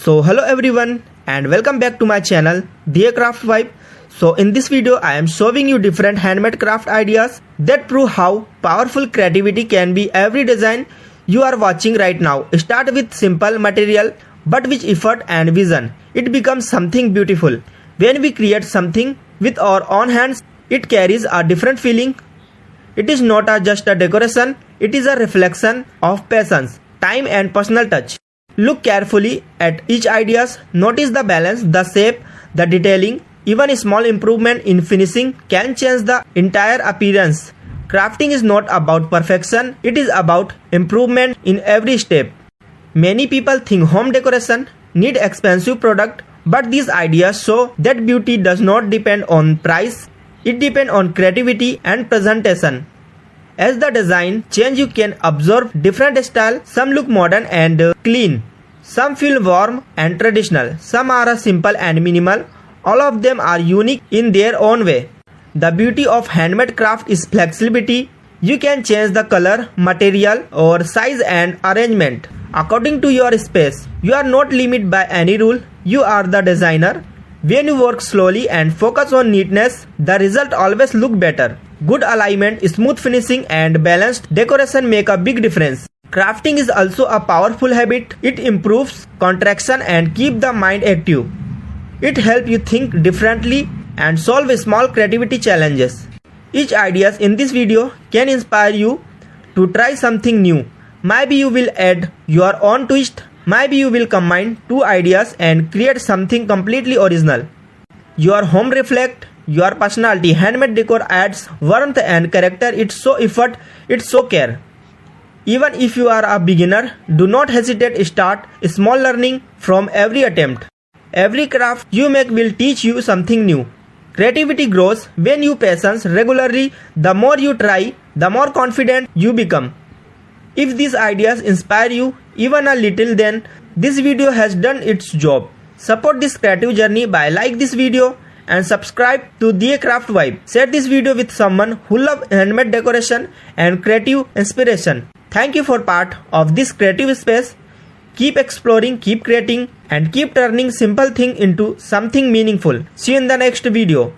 So hello everyone and welcome back to my channel Craft Vibe. So in this video I am showing you different handmade craft ideas that prove how powerful creativity can be. Every design you are watching right now start with simple material, but with effort and vision it becomes something beautiful. When we create something with our own hands, it carries a different feeling. It is not just a decoration, it is a reflection of patience, time and personal touch. Look carefully at each ideas, notice the balance, the shape, the detailing. Even a small improvement in finishing can change the entire appearance. Crafting is not about perfection, it is about improvement in every step. Many people think home decoration need expensive product, but these ideas show that beauty does not depend on price, it depends on creativity and presentation. As the design change, you can observe different styles. Some look modern and clean, some feel warm and traditional, some are simple and minimal. All of them are unique in their own way. The beauty of handmade craft is flexibility. You can change the color, material or size and arrangement according to your space. You are not limited by any rule, you are the designer. When you work slowly and focus on neatness, the result always look better. Good alignment, smooth finishing and balanced decoration make a big difference. Crafting is also a powerful habit. It improves concentration and keep the mind active. It helps you think differently and solve small creativity challenges. Each ideas in this video can inspire you to try something new. Maybe you will add your own twist. Maybe you will combine two ideas and create something completely original. Your home reflects your personality. Handmade decor adds warmth and character. It's so effort, it's so care. Even if you are a beginner, do not hesitate. Start small, learning from every attempt. Every craft you make will teach you something new. Creativity grows when you patience regularly. The more you try, the more confident you become. If these ideas inspire you even a little, then this video has done its job. Support this creative journey by like this video and subscribe to Craft Vibe. Share this video with someone who loves handmade decoration and creative inspiration. Thank you for part of this creative space. Keep exploring, keep creating and keep turning simple thing into something meaningful. See you in the next video.